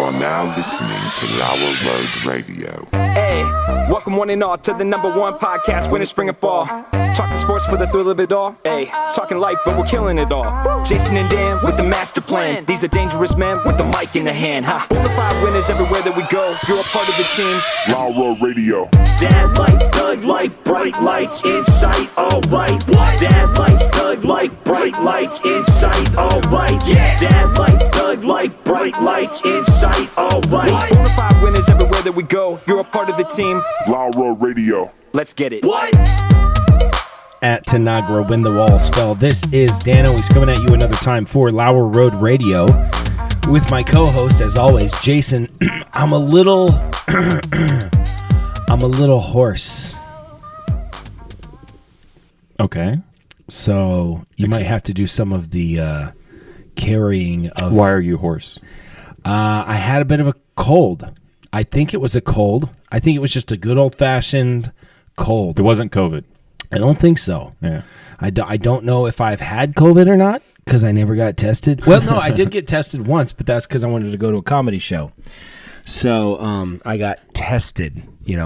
are now listening to Lauer Road Radio. Hey, welcome one and all to the #1 podcast, winter, spring, and fall. Talking sports for the thrill of it all. Hey, talking life, but we're killing it all. Jason and Dan with the master plan. These are dangerous men with the mic in the hand. Bonafide winners everywhere that we go. You're a part of the team. Lauer Radio. Dad light, thug light, bright lights in sight. All right. Dad light, thug light, bright lights in sight. All right. Yeah. Dad light, thug light, bright lights in sight. All right. Bonafide winners everywhere that we go. You're a part of the team. Lauer Radio. Let's get it. What? At Tanagra, when the walls fell. This is Dano. He's coming at you another time for Lauer Road Radio with my co-host, as always, Jason. I'm a little hoarse. Okay. So you might have to do some of the carrying of. Why are you hoarse? I had a bit of a cold. I think it was a cold. I think it was just a good old-fashioned cold. It wasn't COVID. I don't think so. Yeah. I don't know if I've had COVID or not because I never got tested. Well, no, I did get tested once, but that's because I wanted to go to a comedy show. So I got tested,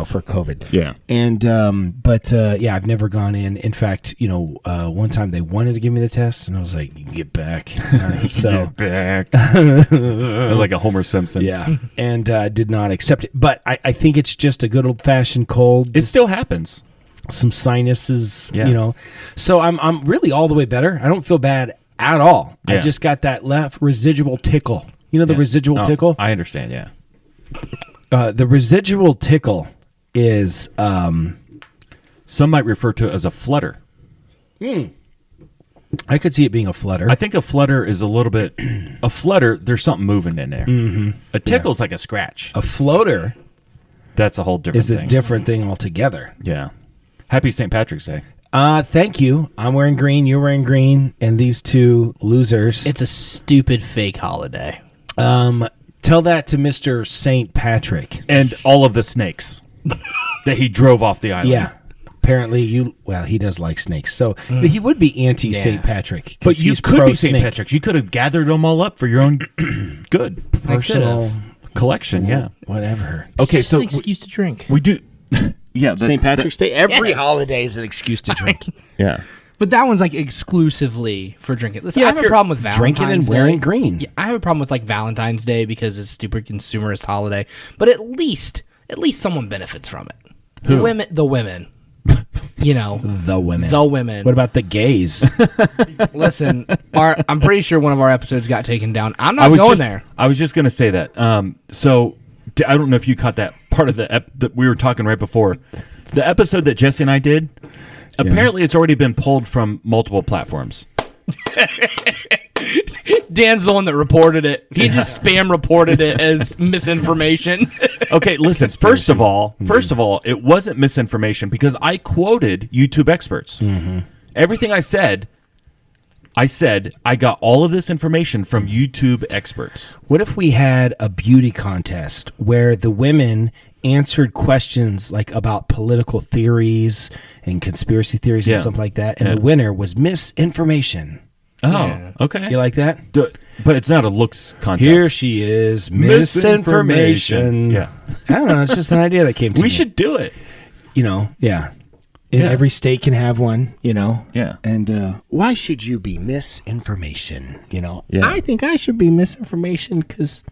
for COVID. Yeah. And but I've never gone in. In fact, one time they wanted to give me the test, and I was like, "You can get back." Get back. Like a Homer Simpson. Yeah. And did not accept it. But I think it's just a good old fashioned cold. It still happens. Some sinuses, Yeah. So I'm really all the way better. I don't feel bad at all. Yeah. I just got that left residual tickle. The residual tickle? I understand, yeah. The residual tickle is... Some might refer to it as a flutter. I could see it being a flutter. I think a flutter is a little bit... A flutter, there's something moving in there. Mm-hmm. A tickle's like a scratch. A floater That's a whole different thing. is a different thing altogether. Yeah. Happy St. Patrick's Day. Thank you. I'm wearing green, you're wearing green, and these two losers. It's a stupid fake holiday. Tell that to Mr. St. Patrick. And all of the snakes that he drove off the island. Yeah. Apparently, he does like snakes. So he would be anti-St. Patrick. But you he's could be St. pro-snake. Patrick's. You could have gathered them all up for your own good Personal collection, yeah. whatever. Okay, It's so an excuse to drink. we do... Yeah, St. Patrick's Day, every Yes. holiday is an excuse to drink. Yeah. But that one's like exclusively for drinking. Listen, Yeah, I if have a you're problem with Valentine's drinking and Day. wearing green. Yeah, I have a problem with like Valentine's Day because it's a stupid consumerist holiday. But at least someone benefits from it. Who? The women. The women. The women. What about the gays? Listen, I'm pretty sure one of our episodes got taken down. I'm not going there. I was just going to say that. So I don't know if you caught that part of that we were talking right before. The episode that Jesse and I did, apparently it's already been pulled from multiple platforms. Dan's the one that reported it. He just spam reported it as misinformation. Okay, listen. First of all, it wasn't misinformation because I quoted YouTube experts. Mm-hmm. Everything I said I got all of this information from YouTube experts. What if we had a beauty contest where the women answered questions like about political theories and conspiracy theories and stuff like that, and the winner was misinformation? Oh, Yeah. okay. You like that? But it's not a looks contest. Here she is, misinformation. Yeah. I don't know. It's just an idea that came to me. We should do it. Yeah. And every state can have one, Yeah. And why should you be misinformation? Yeah. I think I should be misinformation because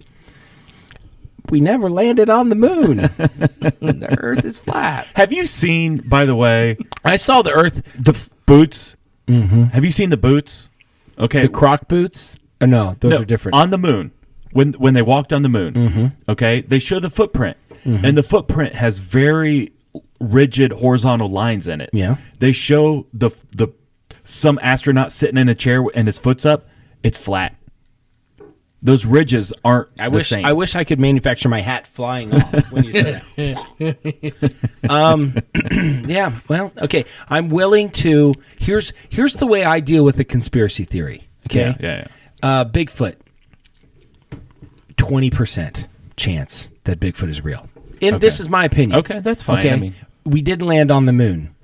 we never landed on the moon. The Earth is flat. Have you seen, by the way, I saw the Earth, the boots? Mm-hmm. Have you seen the boots? Okay. the Croc boots. Oh, no, those are different. On the moon, when they walked on the moon, Mm-hmm. okay, they show the footprint, and the footprint has very rigid horizontal lines in it. Yeah. They show the some astronaut sitting in a chair and his foot's up. It's flat. Those ridges aren't the same. I wish I could manufacture my hat flying off when you say that. Yeah. Well, okay. I'm willing to. Here's the way I deal with the conspiracy theory. Okay. Yeah. Bigfoot. 20% chance that Bigfoot is real. And this is my opinion. Okay, that's fine. Okay. I mean, we didn't land on the moon.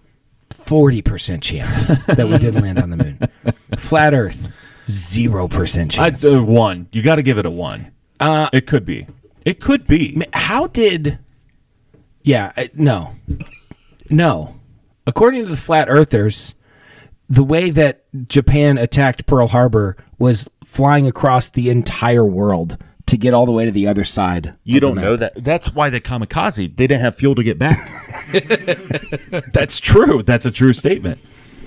40% chance that we didn't land on the moon. Flat Earth. 0% chance. 1. You got to give it a 1. It could be. It could be. How did... Yeah, no. According to the Flat Earthers, the way that Japan attacked Pearl Harbor was flying across the entire world to get all the way to the other side. You don't know that. That's why they kamikaze. They didn't have fuel to get back. That's true. That's a true statement.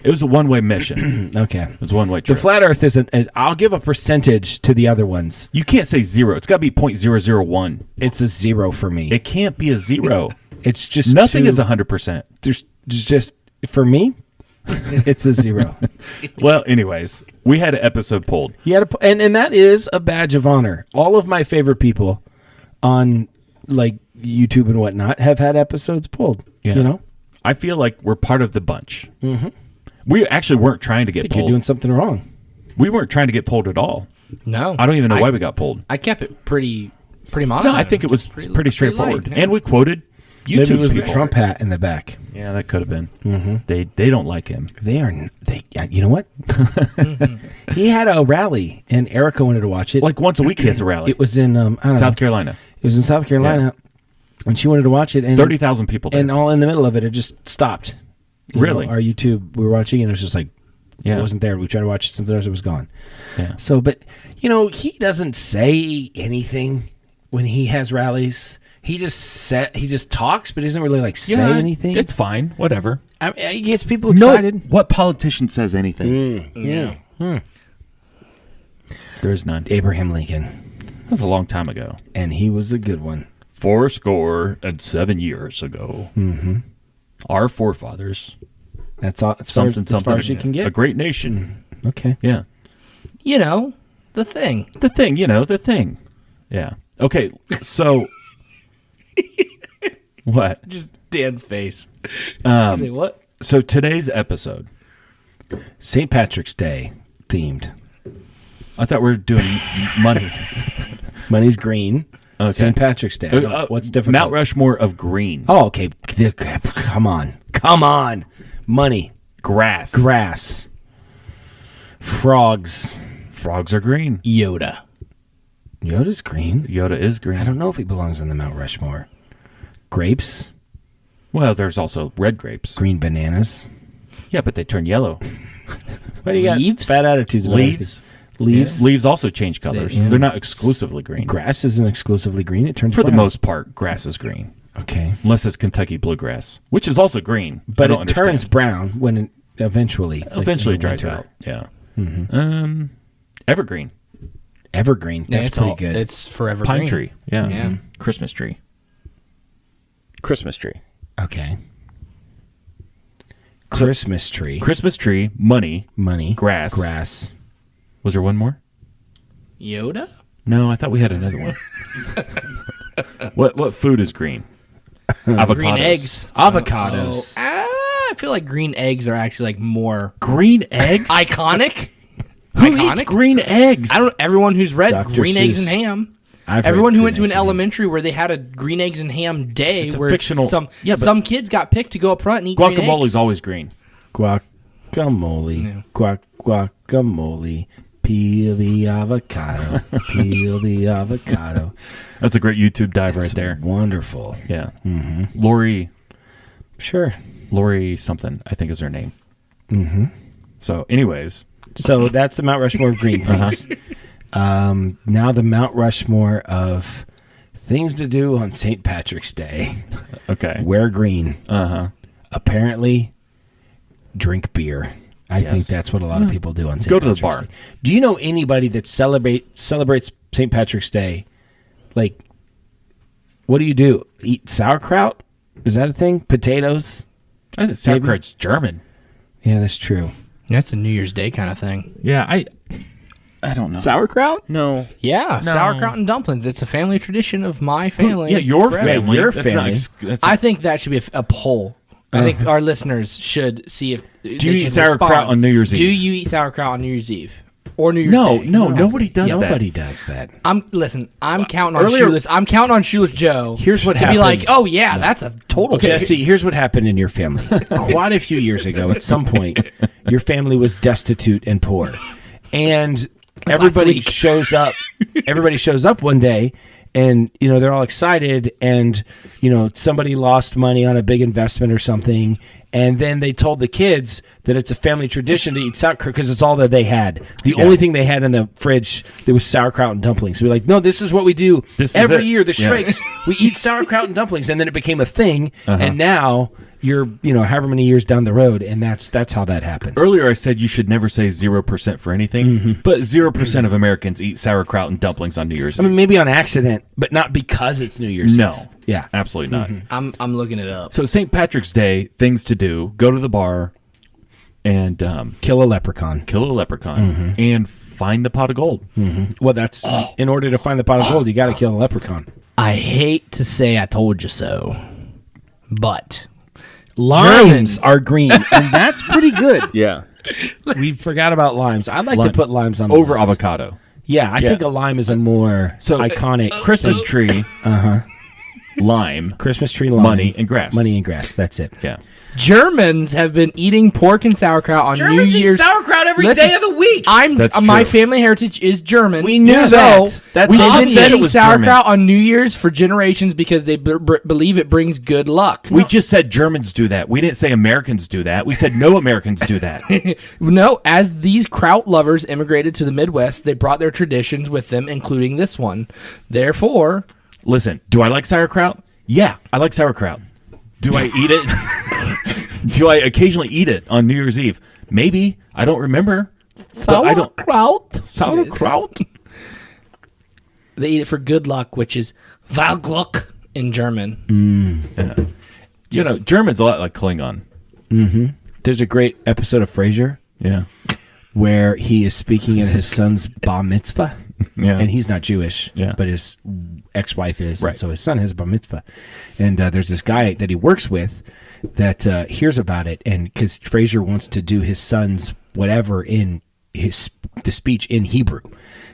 It was a one-way mission. Okay. It was a one-way The trip. Flat Earth isn't... I'll give a percentage to the other ones. You can't say 0. It's got to be 0.001. It's a 0 for me. It can't be a 0. It's just... Nothing is 100%. There's just... For me, it's a 0. Well, anyways, we had an episode pulled. He had and that is a badge of honor. All of my favorite people on like YouTube and whatnot have had episodes pulled. Yeah. You know? I feel like we're part of the bunch. Mm-hmm. We actually weren't trying to get I think pulled. you're doing something wrong. We weren't trying to get pulled at all. No. I don't even know why we got pulled. I kept it pretty monotone. No, I think it was pretty straightforward. light, yeah. And we quoted YouTube Maybe it was people. the Trump hat in the back. Yeah, that could have been. Mm-hmm. They don't like him. You know what? He had a rally, and Erica wanted to watch it. Like once a week he has a rally. It was in I don't know. South Carolina. It was in South Carolina, and she wanted to watch it. And 30,000 people there. and all in the middle of it, it just stopped. You Really? know, our YouTube, we were watching, and it was just like, Yeah. it wasn't there. We tried to watch something else, it was gone. Yeah. So, but, you know, he doesn't say anything when he has rallies. He just talks, but he doesn't really, like, say anything. It's fine. Whatever. I mean, he gets people excited. What politician says anything? Yeah. There's none. Abraham Lincoln. That was a long time ago. And he was a good one. 77 years ago. Mm-hmm. Our forefathers. That's all. As far as you can get. A great nation. Okay. Yeah. You know, the thing. The thing, the thing. Yeah. Okay, so... What? Just Dan's face. Say what? So today's episode... St. Patrick's Day themed. I thought we were doing money. Money's green. Okay. St. Patrick's Day. What's different? Mount Rushmore of green. Oh, okay. Come on. Money. Grass. Frogs. Frogs are green. Yoda. Yoda's green. Yoda is green. I don't know if he belongs on the Mount Rushmore. Grapes. Well, there's also red grapes. Green bananas. Yeah, but they turn yellow. What do you Leaves? got? Bad attitudes about Leaves. Leaves. Leaves also change colors. Yeah. They're not exclusively green. Grass isn't exclusively green. It turns For the brown. most part, grass is green. Okay. Unless it's Kentucky bluegrass, which is also green. But I don't it understand. turns brown when it eventually dries out. Yeah. Mm-hmm. Evergreen. Evergreen. Yeah, That's it's pretty good. It's forever Pine green. tree. Yeah. Yeah. Christmas tree. Christmas tree. Okay. Christmas tree. Christmas tree. Money. Money. Grass. Grass. Was there one more? Yoda? No, I thought we had another one. What food is green? Avocados. Green eggs. Avocados. I feel like green eggs are actually like more Green eggs? iconic. Who eats green eggs? I don't. Everyone who's read Dr. Green Eggs Seuss. and Ham. I've Everyone read who went to Green an Eggs and Ham. elementary where they had a Green Eggs and Ham day, It's a where fictional- some Yeah, but- some kids got picked to go up front and eat green Guacamole's eggs. always green. Guacamole. Guacamole. Peel the avocado. Peel the avocado. That's a great YouTube dive right It's there. Wonderful. Yeah. Mm-hmm. Lori something, I think is her name. Mm-hmm. So, anyways. So that's the Mount Rushmore of green things. Now the Mount Rushmore of things to do on St. Patrick's Day. Okay. Wear green. Uh-huh. Apparently, drink beer. I Yes. think that's what a lot of people do on St. Go to the Patrick's bar. Day. Do you know anybody that celebrates St. Patrick's Day? Like, what do you do? Eat sauerkraut? Is that a thing? Potatoes? I think sauerkraut's German. Yeah, that's true. That's a New Year's Day kind of thing. Yeah, I don't know. Sauerkraut? No. Yeah, sauerkraut and dumplings. It's a family tradition of my family. Yeah, your forever. family. Your That's not family. that's I think that should be a poll. I think our listeners should see if Do you eat sauerkraut on New Year's Eve? Do you eat sauerkraut on New Year's Eve or New Year's No, Day? no, nobody does that. Nobody does that. I'm counting on Earlier- shoeless. I'm counting on shoeless Joe. Here's what to happened. be like, oh yeah, that's a total. Jesse, here's what happened in your family. Quite a few years ago, at some point, your family was destitute and poor. And everybody week. shows up. Everybody shows up one day, and they're all excited, and somebody lost money on a big investment or something, and then they told the kids that it's a family tradition to eat sauerkraut because it's all that they had. The only thing they had in the fridge, there was sauerkraut and dumplings. We're like, no, this is what we do every year. The Shrakes, we eat sauerkraut and dumplings, and then it became a thing, and now you're however many years down the road, and that's how that happened. Earlier I said you should never say 0% for anything, but 0% of Americans eat sauerkraut and dumplings on New Year's Eve. I mean, maybe on accident, but not because it's New Year's Eve. No. Yeah. Absolutely not. I'm looking it up. So St. Patrick's Day, things to do, go to the bar and Kill a leprechaun. And find the pot of gold. Well, that's in order to find the pot of gold, you got to kill a leprechaun. I hate to say I told you so, but Limes Germans are green, and that's pretty good. Yeah. We forgot about limes. I'd like to put limes on the Over list. avocado. Yeah, I think a lime is a more iconic Christmas tree, lime, Christmas tree lime. money, and grass. Money and grass. That's it. Yeah. Germans have been eating pork and sauerkraut on New Year's. sauerkraut every Listen, day of the week. That's my true. family heritage is German. We knew that. That's we awesome. been Said it eating was sauerkraut on New Year's for generations because they believe it brings good luck. We just said Germans do that. We didn't say Americans do that. We said no Americans do that. No, as these kraut lovers immigrated to the Midwest, they brought their traditions with them, including this one. Therefore, Listen, do I like sauerkraut? Yeah, I like sauerkraut. Do I eat it? Do I occasionally eat it on New Year's Eve? Maybe. I don't remember. But I don't. Sauerkraut? they eat it for good luck, which is Wahlglück in German. Yeah. German's a lot like Klingon. There's a great episode of Frasier Yeah. where he is speaking at his son's bar mitzvah. Yeah. And he's not Jewish, Yeah. but his ex-wife is. Right. And so his son has a bar mitzvah. And there's this guy that he works with that hears about it. And because Frasier wants to do his son's whatever in the speech in Hebrew.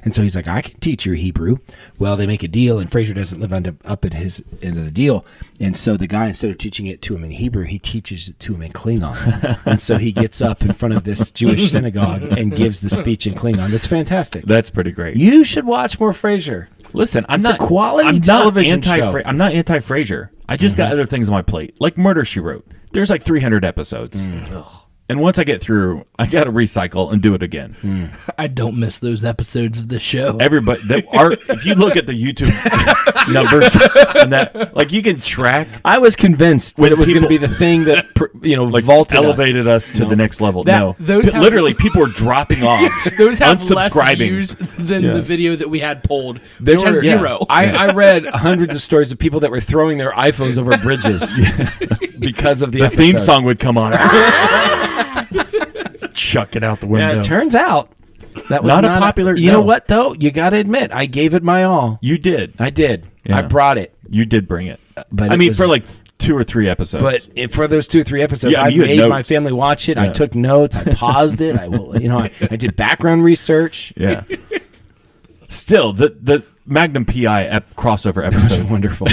And so he's like, I can teach you Hebrew. Well, they make a deal, and Frasier doesn't live up at his end of the deal. And so the guy, instead of teaching it to him in Hebrew, he teaches it to him in Klingon. And so he gets up in front of this Jewish synagogue and gives the speech in Klingon. It's fantastic. That's pretty great. You should watch more Frasier. Listen, I'm It's not a quality I'm television not show. I'm not anti-Frasier. I just got other things on my plate, like Murder, She Wrote. There's like 300 episodes. And once I get through, I got to recycle and do it again. I don't miss those episodes of the show. Everybody, if you look at the YouTube numbers and that, like, you can track. I was convinced that When it was going to people- be the thing that Like vaulted elevated us to the next level. That- those have- literally people are dropping off, Those have less unsubscribing. views than Yeah. the video that we had pulled, They which has were- zero. I read hundreds of stories of people that were throwing their iPhones over bridges because of the The theme episode. song would come on. Chuck it out the window. Yeah, it turns out that was Not a popular- You know no. what though? You got to admit, I gave it my all. You did. I did. Yeah. I brought it. You did bring it. But I it mean, was- for like 2 or 3 episodes. But for those 2 or 3 episodes, Yeah, I I mean, you had made my notes. family watch it. I Yeah. took notes. I paused it. I did background research. yeah. Still, the Magnum Pi crossover episode. Wonderful.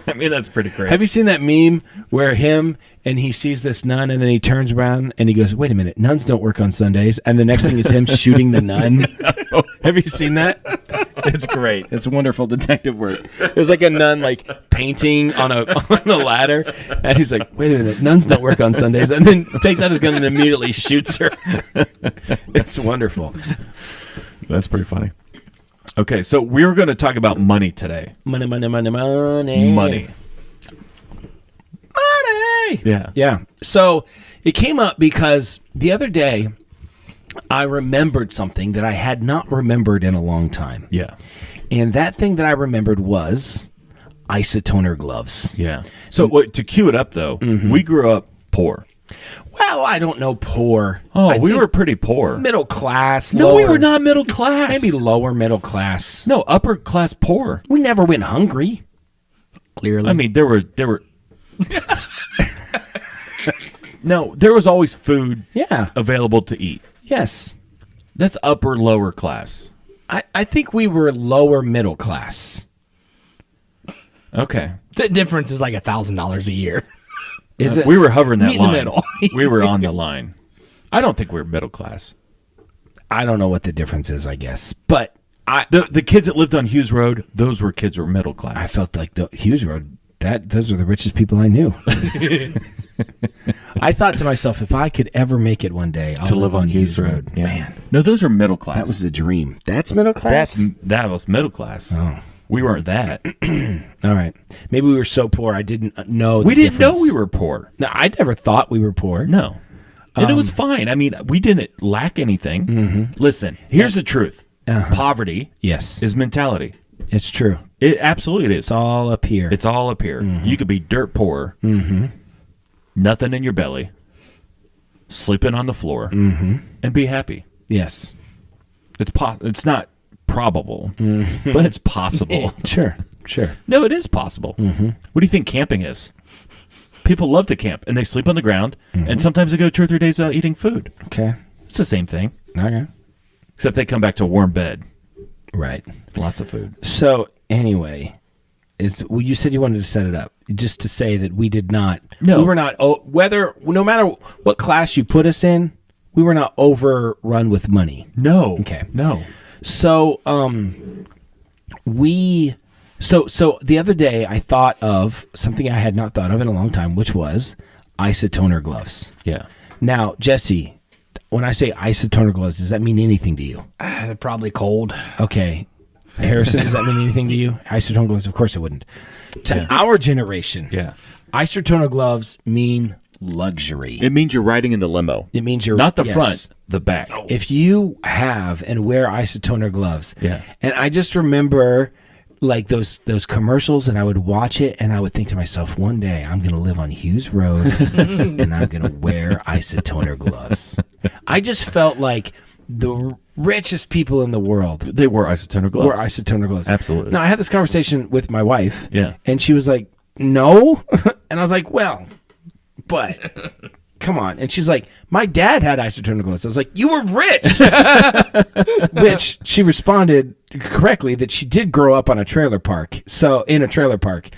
I mean, that's pretty great. Have you seen that meme where he sees this nun and then he turns around and he goes, wait a minute, nuns don't work on Sundays. And the next thing is him shooting the nun. Have you seen that? It's great. It's wonderful detective work. There's like a nun like painting on a ladder. And he's like, wait a minute, nuns don't work on Sundays. And then takes out his gun and immediately shoots her. It's wonderful. That's pretty funny. Okay, so we were going to talk about money today. Money. Money. Yeah. Yeah. So it came up because the other day I remembered something that I had not remembered in a long time. Yeah. And that thing that I remembered was Isotoner gloves. Yeah. So to cue it up, though, we grew up poor. Well, I don't know poor. Oh, I we think were pretty poor. middle class. No, we lower- were not middle class. Maybe lower middle class. No, upper class poor. We never went hungry. Clearly. I mean, there were No, there was always food Yeah. available to eat. Yes. That's upper lower class. I think we were lower middle class. Okay. the difference is like $1,000 a year. Is it? We were hovering that Meet in the line. middle. We were on the line. I don't think we were middle class. I don't know what the difference is, I guess. But The kids that lived on Hughes Road, those were kids who were middle class. I felt like the Hughes Road. Those are the richest people I knew. I thought to myself, if I could ever make it one day, I'll live on Hughes Road. Yeah. Man, No, those are middle class. that was the dream. That's middle class. That was middle class. Oh. We weren't that. All right. Maybe we were so poor I didn't know. We didn't know we were poor. No, I never thought we were poor. No. And it was fine. I mean, we didn't lack anything. Listen, here's the truth. Poverty Yes, is mentality. it's true. It absolutely is. It's all up here. It's all up here. You could be dirt poor, nothing in your belly, sleeping on the floor, and be happy. Yes. It's not probable, but it's possible. Sure. No, it is possible. What do you think camping is? People love to camp, and they sleep on the ground, and sometimes they go 2 or 3 days without eating food. Okay. It's the same thing, Okay. except they come back to a warm bed. Right. Lots of food. So anyway, you said you wanted to set it up just to say that we did not. No. We were not. No matter what class you put us in, we were not overrun with money. No. Okay. No. So So the other day I thought of something I had not thought of in a long time, which was Isotoner gloves. Yeah. Now, Jesse, when I say Isotoner gloves, does that mean anything to you? They're probably cold. Okay. Harrison, does that mean anything to you? Isotoner gloves? Of course it wouldn't. To our generation, Yeah. Isotoner gloves mean luxury. It means you're riding in the limo. It means you're Not the yes. front, the back. If you have and wear Isotoner gloves, Yeah. and I just remember like those commercials, and I would watch it, and I would think to myself, one day I'm going to live on Hughes Road, and I'm going to wear Isotoner gloves. I just felt like the richest people in the world They wore isotoner gloves. wore Isotoner gloves. Absolutely. Now, I had this conversation with my wife, Yeah. and she was like, no. And I was like, well, but come on. And she's like, my dad had Isotoner gloves. I was like, you were rich. Which she responded correctly that she did grow up on a trailer park. So in a trailer park.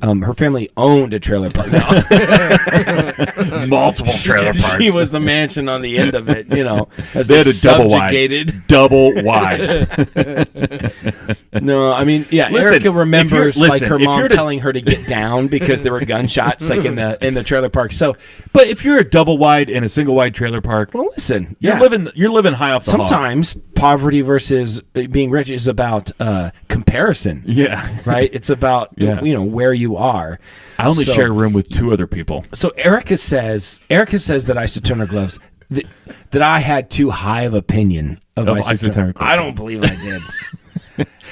Her family owned a trailer park. No. Multiple trailer parks. She was the mansion on the end of it, as They had a double subjugated. wide. Double wide. No, I mean, yeah. Listen, Erica remembers listen, her if mom you're to- telling her to get down because there were gunshots like in the trailer park. So, But if you're a double wide in a single wide trailer park, well, listen, you're living high off the hog. Sometimes poverty versus being rich is about comparison. Yeah. Right. It's about Yeah. where you are. I only So- share a room with 2 other people. So Erica says that Isotoner gloves that I had too high of opinion of Isotoner gloves. I don't believe I did.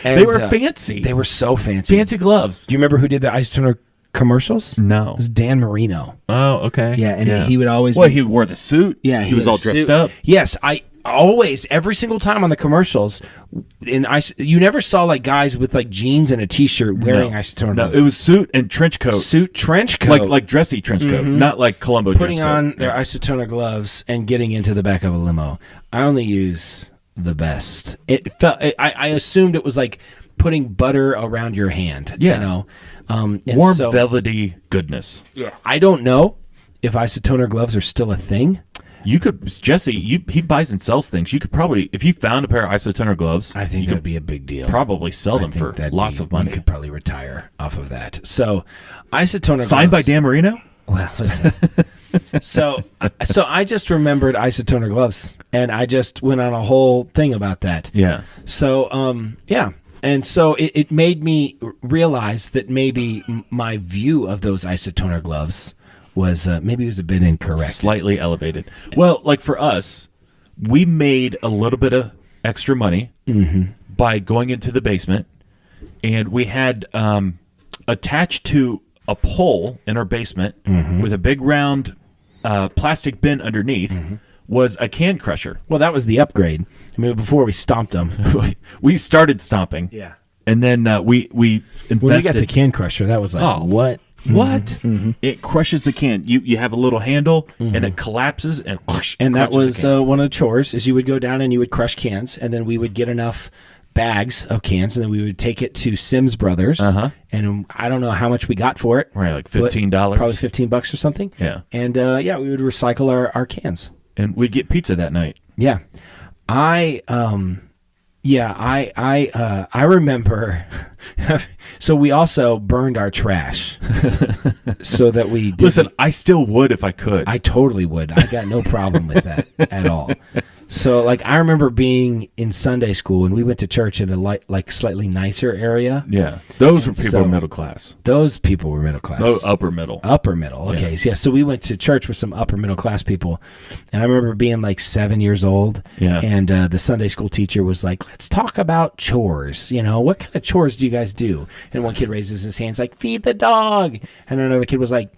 And, They were fancy. They were so fancy. fancy gloves. Do you remember who did the Isotoner commercials? No. It was Dan Marino. Oh, okay. Yeah, and he would always. Well, he wore the suit. Yeah, he was had all a dressed suit. up. Yes, I always every single time on the commercials, you never saw like guys with like jeans and a t-shirt wearing Isotoner No, gloves. it was suit and trench coat. suit trench coat, like dressy trench coat, not like Columbo putting trench coat. on their Isotoner gloves and getting into the back of a limo. I only use the best. It felt. I assumed it was like putting butter around your hand. Yeah. And warm, so- velvety goodness. Yeah. I don't know if Isotoner gloves are still a thing. You could, Jesse. He buys and sells things. You could probably, if you found a pair of Isotoner gloves, I think you that'd could be a big deal. probably sell I them think for that'd lots be- of money. We could probably retire off of that. So, Isotoner Signed by gloves. Dan Marino. Well, listen. so I just remembered Isotoner gloves, and I just went on a whole thing about that. Yeah. So, yeah. And so it made me realize that maybe my view of those Isotoner gloves was maybe it was a bit incorrect. Slightly elevated. Well, like for us, we made a little bit of extra money by going into the basement, and we had attached to a pole in our basement with a big round plastic bin underneath was a can crusher. Well, that was the upgrade. I mean, before we stomped them. We started stomping. Yeah. And then we invested. When we got the can crusher, that was like, Oh. what? What? It crushes the can. You have a little handle, and it collapses, and whoosh, And that crushes was the can. one of the chores is you would go down and you would crush cans, and then we would get enough bags of cans, and then we would take it to Sims Brothers, and I don't know how much we got for it. Right, like but $15. Probably $15 or something. Yeah. And we would recycle our cans. And we'd get pizza that night. Yeah. Yeah, I remember. So we also burned our trash, so that we didn't. Listen, I still would if I could. I totally would. I got no problem with that at all. So, like, I remember being in Sunday school, and we went to church in a slightly nicer area. Yeah, those were people so- middle class. Those people were middle class. Oh, upper middle. Upper middle. Okay. Yeah. So we went to church with some upper middle class people. And I remember being like 7 years old. Yeah. And the Sunday school teacher was like, let's talk about chores. You know, what kind of chores do you guys do? And one kid raises his hands like, feed the dog. And another kid was like,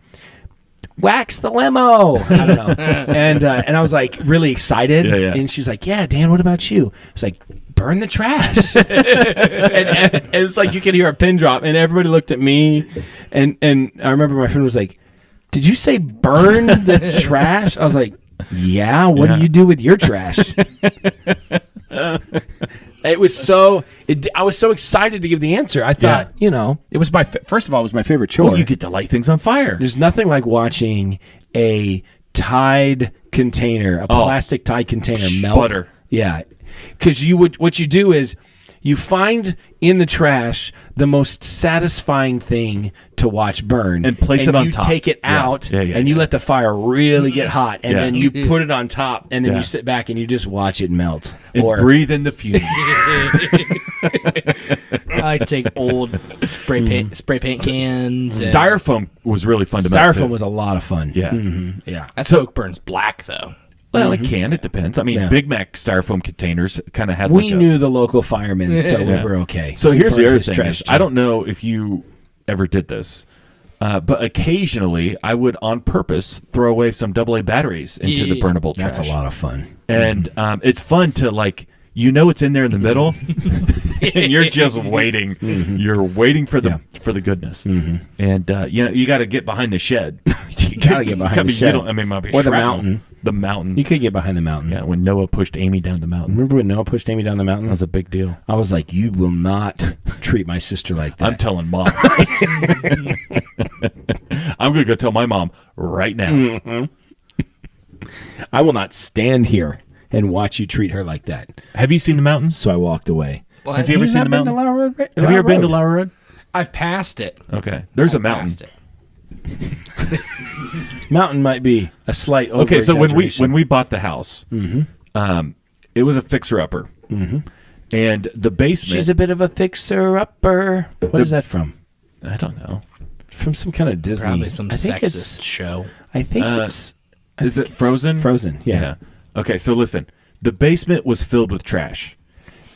wax the limo. I don't know. And I was like really excited. Yeah. And she's like, yeah, Dan, what about you? I was like, burn the trash. and it's like you could hear a pin drop, and everybody looked at me. And I remember my friend was like, did you say burn the trash? I was like, yeah, what do you do with your trash? It was so. I was so excited to give the answer. I thought, it was first of all, it was my favorite chore. Well, you get to light things on fire. There's nothing like watching a Tide container, a plastic Tide container melt. Butter. Yeah, because what you do is you find in the trash the most satisfying thing to watch burn, And place it on you top. take it Yeah. out, Yeah, and you let the fire really get hot, and Yeah. then you put it on top, and then Yeah. you sit back and you just watch it melt. And breathe in the fumes. I take old spray paint cans. and- Styrofoam was really fun to melt, too. Styrofoam was a lot of fun. Yeah. Yeah. That smoke burns black though. Well, it can. It depends. I mean, Yeah. Big Mac styrofoam containers kind of had We like knew the local firemen, so we were okay. So We here's the burned other his thing. trash Is, too. I don't know if you ever did this, but occasionally I would on purpose throw away some AA batteries into the burnable trash. That's a lot of fun. And it's fun to like, it's in there in the middle, and you're just waiting. You're waiting for the goodness, and you got to get behind the shed. You gotta get behind the shed. It might be Or the shrapnel. mountain. The mountain. You could get behind the mountain. Yeah, when Noah pushed Amy down the mountain, Remember when Noah pushed Amy down the mountain? that was a big deal. I was like, you will not treat my sister like that. I'm telling Mom. I'm going to go tell my mom right now. I will not stand here and watch you treat her like that. Have you seen the mountains? So I walked away. Has he ever seen the mountain? Have you ever been to Lauer Road? I've passed it. Okay. There's a I've mountain. passed it. Mountain might be a slight over. Okay, so when we bought the house, it was a fixer-upper. And the basement... She's a bit of a fixer-upper. What is that from? I don't know. From some kind of Disney. Probably some I think sexist show. I think it's... Is it Frozen? Frozen, yeah. Okay, so listen. The basement was filled with trash.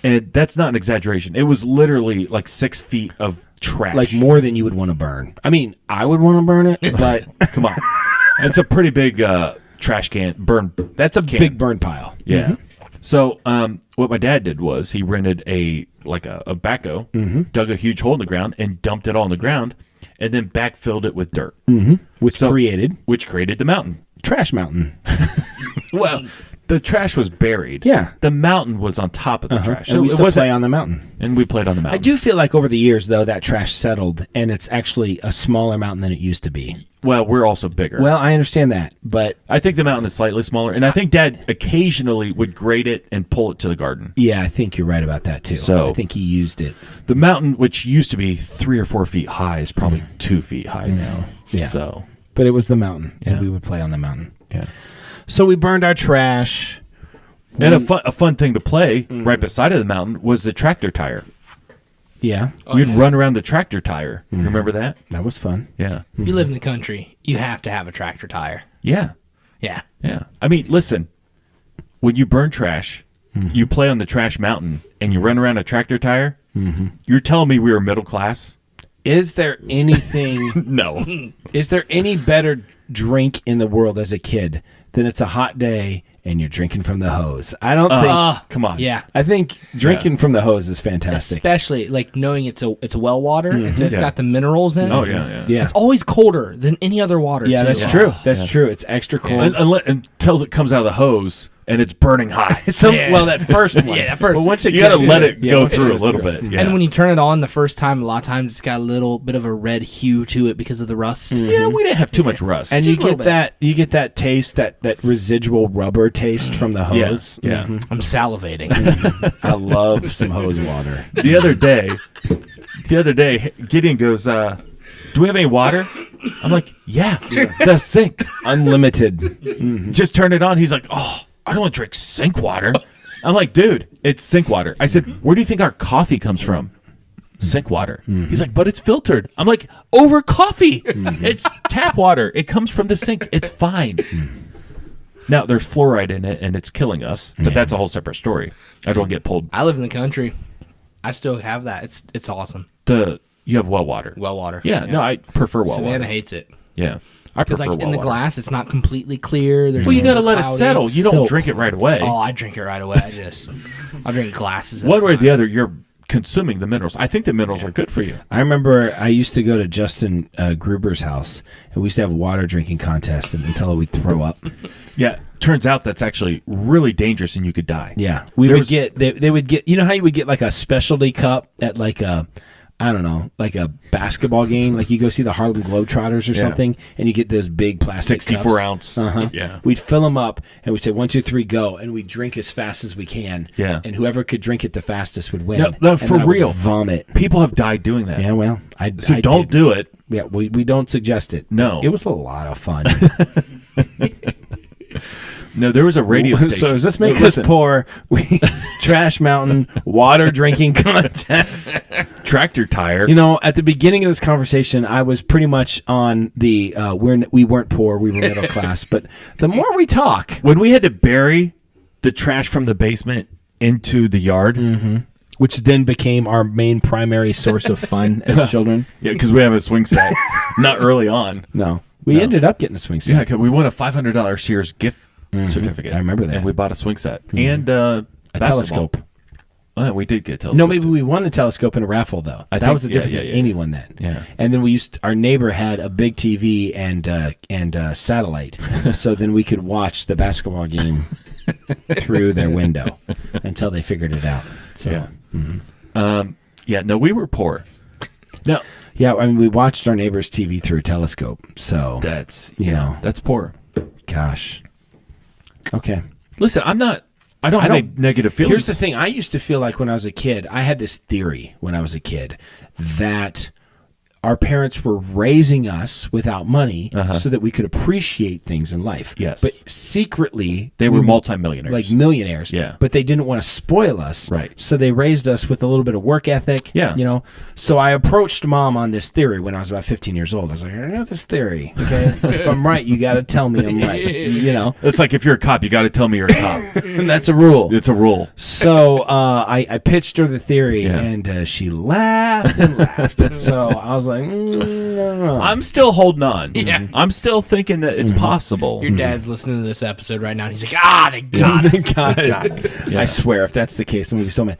And that's not an exaggeration. It was literally like 6 feet of trash. Like more than you would want to burn. I mean, I would want to burn it, but Come on. It's a pretty big trash can. that's a can. big burn pile. Yeah. So what my dad did was he rented a backhoe, dug a huge hole in the ground, and dumped it all in the ground, and then backfilled it with dirt, Which created the mountain. Trash Mountain. Well, the trash was buried. Yeah. The mountain was on top of the trash. And we it still wasn't- play on the mountain. And we played on the mountain. I do feel like over the years, though, that trash settled, and it's actually a smaller mountain than it used to be. Well, we're also bigger. Well, I understand that, but I think the mountain is slightly smaller, and I think Dad occasionally would grade it and pull it to the garden. yeah, I think you're right about that, too. So- I think he used it. The mountain, which used to be 3 or 4 feet high, is probably 2 feet high now. Yeah. So, But it was the mountain, and Yeah. we would play on the mountain. yeah. So we burned our trash. And a fun thing to play right beside of the mountain was the tractor tire. Yeah, We'd run around the tractor tire. Remember that? that was fun. Yeah. If you live in the country, you have to have a tractor tire. Yeah. Yeah. Yeah. I mean, listen, when you burn trash, you play on the trash mountain, and you run around a tractor tire, you're telling me we were middle class? Is there anything... No. Is there any better drink in the world as a kid than it's a hot day and you're drinking from the hose? I don't think... Come on. Yeah. I think drinking from the hose is fantastic. Especially like knowing it's well water. It's Yeah. got the minerals in it. Oh, yeah. Yeah, It's always colder than any other water. yeah, too. that's true. That's true. It's extra cold. Until it comes out of the hose, and it's burning hot. Well, that first one. Yeah, that first. But once it You got to gets- let it yeah, go once it through a goes little through. bit. Yeah. And when you turn it on the first time, a lot of times it's got a little bit of a red hue to it because of the rust. yeah, we didn't have too much rust. And Just you a little get that taste, that residual rubber taste from the hose. yeah. I'm salivating. I love some hose water. The other day, Gideon goes, "Do we have any water?" I'm like, "Yeah, the sink. Unlimited. Just turn it on." He's like, "Oh, I don't want to drink sink water." I'm like, "Dude, it's sink water." I said, "Where do you think our coffee comes from?" Sink water. He's like, "But it's filtered." I'm like, "Over coffee. It's tap water. It comes from the sink. It's fine." Now there's fluoride in it, and it's killing us. But that's a whole separate story. I don't get pulled. I live in the country. I still have that. It's awesome. You have well water. Well water. Yeah, no, I prefer well Savannah water. hates it. Yeah, I Because prefer like well in the water. glass, it's not completely clear. There's Well, you a little got to let it cloudy. settle. You don't Silt. drink it right away. Oh, I drink it right away. I'll drink glasses. at One a way or time. the other, you're consuming the minerals. I think the minerals are good for you. I remember I used to go to Justin Gruber's house, and we used to have a water drinking contest until we'd throw up. Yeah, turns out that's actually really dangerous, and you could die. Yeah, There would was- get they would get, you know how you would get like a specialty cup at like a, I don't know, like a basketball game, like you go see the Harlem Globetrotters or Yeah. something, and you get those big plastic 64 cups. ounce. Uh-huh. Yeah. We'd fill them up, and we'd say 1, 2, 3, go, and we'd drink as fast as we can. Yeah. And whoever could drink it the fastest would win. No, And for I would real. vomit. People have died doing that. Yeah, well, So I don't did. do it. Yeah, we don't suggest it. No. It was a lot of fun. No, there was a radio station. So does this make us Listen, poor? We Trash Mountain water drinking contest. tractor tire? You know, at the beginning of this conversation, I was pretty much on the we weren't poor, we were middle class. But the more we talk, When we had to bury the trash from the basement into the yard, which then became our main primary source of fun as children. yeah, because we have a swing set, not early on. No, we ended up getting a swing set. Yeah, 'cause we won a $500 Sears gift certificate. I remember that. And we bought a swing set and A basketball. telescope. Oh, we did get a telescope. No, maybe we won the telescope in a raffle though. I That think- was the difference. yeah, yeah, Amy won that. Yeah. And then our neighbor had a big TV and satellite, so then we could watch the basketball game through their window until they figured it out. So Yeah. Yeah, no, we were poor. No, yeah, I mean we watched our neighbor's TV through a telescope. So that's You know. that's poor. gosh. Okay. Listen, I don't have any negative feelings. Here's the thing. I used to feel like when I was a kid, I had this theory when I was a kid that our parents were raising us without money so that we could appreciate things in life. Yes. But secretly, They were we- multimillionaires. like millionaires. Yeah. But they didn't want to spoil us. Right. So they raised us with a little bit of work ethic. Yeah. You know? So I approached Mom on this theory when I was about 15 years old. I was like, I got this theory. Okay. If I'm right, you got to tell me I'm right. You know? It's like if you're a cop, you got to tell me you're a cop. And that's a rule. It's a rule. So I pitched her the theory, Yeah. and she laughed and laughed. So I was like, I don't know. I'm still holding on. Yeah. I'm still thinking that it's possible. Your dad's listening to this episode right now, and he's like, they got it. God, Yeah. I swear, if that's the case, I'm gonna be so mad.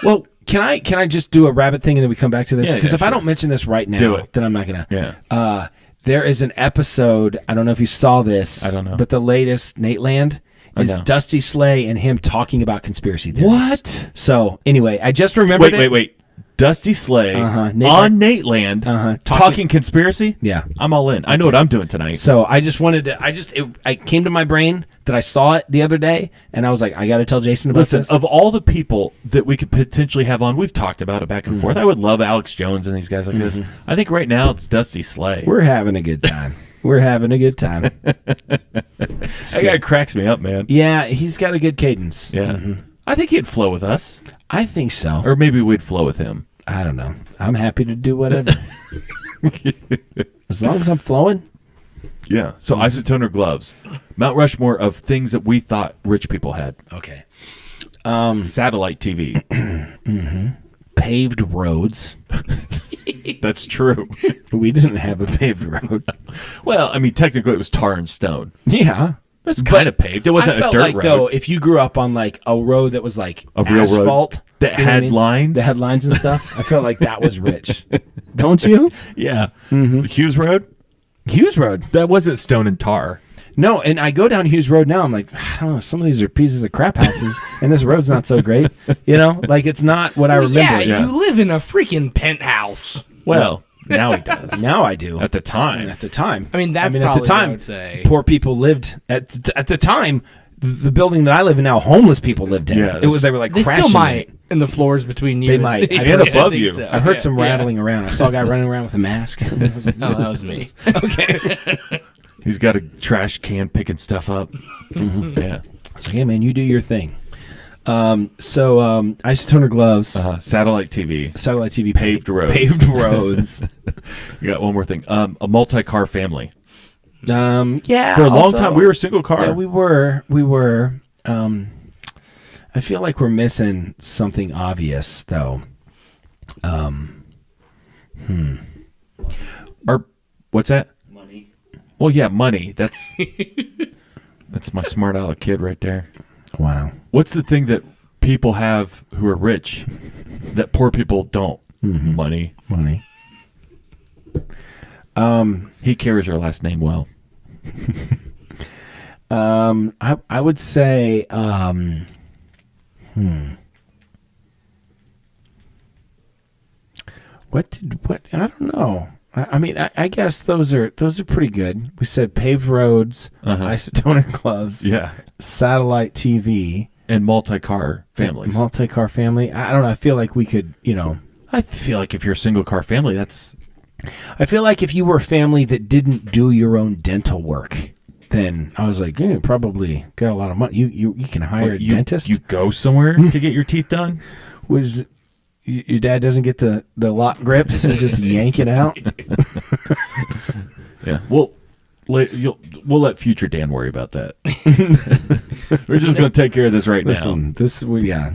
Well, can I just do a rabbit thing and then we come back to this? Yeah, Because yeah, if I sure. don't mention this right now, Do it. then I'm not gonna. Yeah. There is an episode. I don't know if you saw this. I don't know. But the latest Nate Land is know. Dusty Slay and him talking about conspiracy theories. What? So anyway, I just remembered. Wait. Dusty Slay Nate on Nate Land talking conspiracy? Yeah. I'm all in. I know what I'm doing tonight. So I just wanted to. I came to my brain that I saw it the other day, and I was like, I got to tell Jason about Listen, this. of all the people that we could potentially have on, we've talked about it back and forth. I would love Alex Jones and these guys like this. I think right now it's Dusty Slay. We're having a good time. We're having a good time. That guy cracks me up, man. Yeah, he's got a good cadence. Yeah. I think he'd flow with us. I think so. Or maybe we'd flow with him. I don't know. I'm happy to do whatever. As long as I'm flowing. Yeah. So Isotoner gloves. Mount Rushmore of things that we thought rich people had. Okay. Satellite TV. Paved roads. That's true. We didn't have a paved road. Well, I mean, technically it was tar and stone. Yeah. That's kind of paved. It I wasn't a felt dirt like, road. though, if you grew up on like a road that was like A real road asphalt that you know what had I mean? lines? that had lines and stuff, I felt like that was rich. Don't you? Yeah. Hughes Road? Hughes Road. That wasn't stone and tar. No, and I go down Hughes Road now. I'm like, I don't know. Some of these are pieces of crap houses, and this road's not so great. You know, like it's not what I remember. Yeah, you live in a freaking penthouse. Well, now he does. Now I do. At the time. At the time. I mean, that's at probably the time, what I would say. poor people lived at the time. The building that I live in now, homeless people lived in. Yeah, They were like They crashing. still might. in it. And the floors between you. They might. And, And above I think you. so. I heard some Yeah. rattling around. I saw a guy running around with a mask. I was like, Oh, that was me. He's got a trash can picking stuff up. Yeah. hey man, you do your thing. Isotoner gloves, Satellite TV. satellite TV, Paved roads. paved roads. You got one more thing. A multi-car family. Yeah. For a long time, we were a single car. Yeah, we were. I feel like we're missing something obvious, though. Or what's that? Money. Well, yeah, money. That's my smart aleck kid right there. Wow. What's the thing that people have who are rich that poor people don't? Money. Money. He carries our last name well. I would say, What I don't know. I mean, I guess those are pretty good. We said paved roads, isotoner gloves, Yeah. satellite TV, And multi-car families. multi-car family. I don't know. I feel like we could, I feel like if you're a single car family, that's... I feel like if you were a family that didn't do your own dental work, then I was like, probably got a lot of money. You can hire a dentist. You go somewhere to get your teeth done? Was your dad doesn't get the lock grips and just yank it out? Yeah. We'll let future Dan worry about that. We're just going to take care of this right now.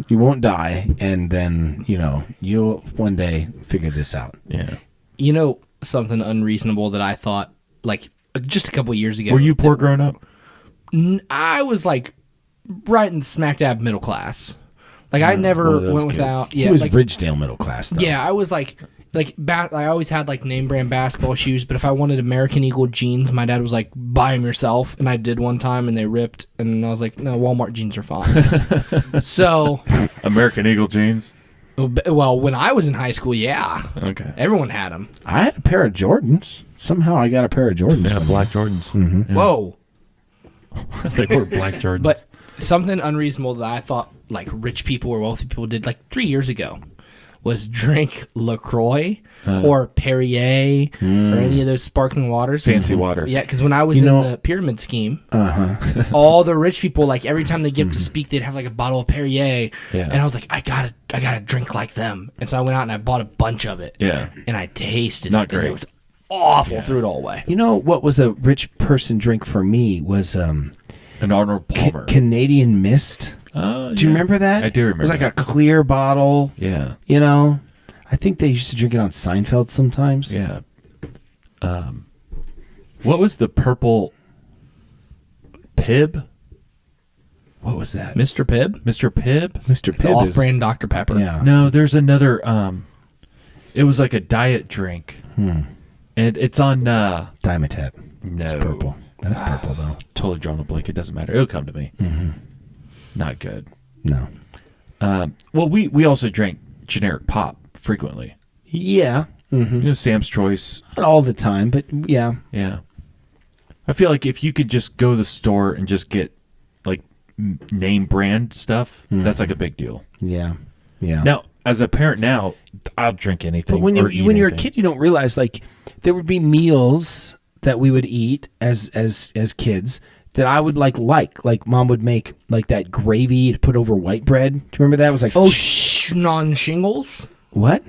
You won't die, and then you'll one day figure this out. Yeah. You know, something unreasonable that I thought, like, just a couple years ago. Were you poor growing up? I was, like, right in smack dab middle class. Like, I never went without... He was Ridgedale middle class, though. Yeah, I was, like I always had, like, name brand basketball shoes, but if I wanted American Eagle jeans, my dad was like, buy them yourself. And I did one time, and they ripped, and I was like, no, Walmart jeans are fine. So... American Eagle jeans? Well, when I was in high school, yeah. Okay. Everyone had them. I had a pair of Jordans. Somehow I got a pair of Jordans. Yeah, black Jordans. Mm-hmm. Yeah. Whoa. They were black Jordans. But something unreasonable that I thought, like, rich people or wealthy people did, like, 3 years ago was drink LaCroix or Perrier or any of those sparkling waters. Fancy water. Yeah, because when I was in the pyramid scheme, all the rich people, like, every time they get up to speak, they'd have, like, a bottle of Perrier. Yeah. And I was like, I gotta drink like them. And so I went out and I bought a bunch of it. Yeah. And I tasted Not it. great. And it was awful. Threw it all away. You know what was a rich person drink for me was An Arnold Palmer. Canadian Mist. Do you remember that? I do remember It was like that. a clear bottle. Yeah. I think they used to drink it on Seinfeld sometimes. Yeah. What was the purple Pibb? What was that? Mr. Pibb? Mr. Pibb? Mr. The Pibb is... off-brand Dr. Pepper. Yeah. No, there's another. It was like a diet drink, and it's on. Dimetapp. No, It's purple. That's purple, though. Totally drawing a blank. It doesn't matter. It'll come to me. Not good. No. Well, we also drank generic pop frequently. Yeah. Sam's Choice. Not all the time, but yeah. Yeah. I feel like if you could just go to the store and just get like name brand stuff, that's like a big deal. Yeah. Yeah. Now, as a parent now, I'll drink anything. But when or eat you're a anything. kid, you don't realize, like, there would be meals that we would eat as kids that I would like mom would make like that gravy to put over white bread. Do you remember that? It was like, non-shingles? what?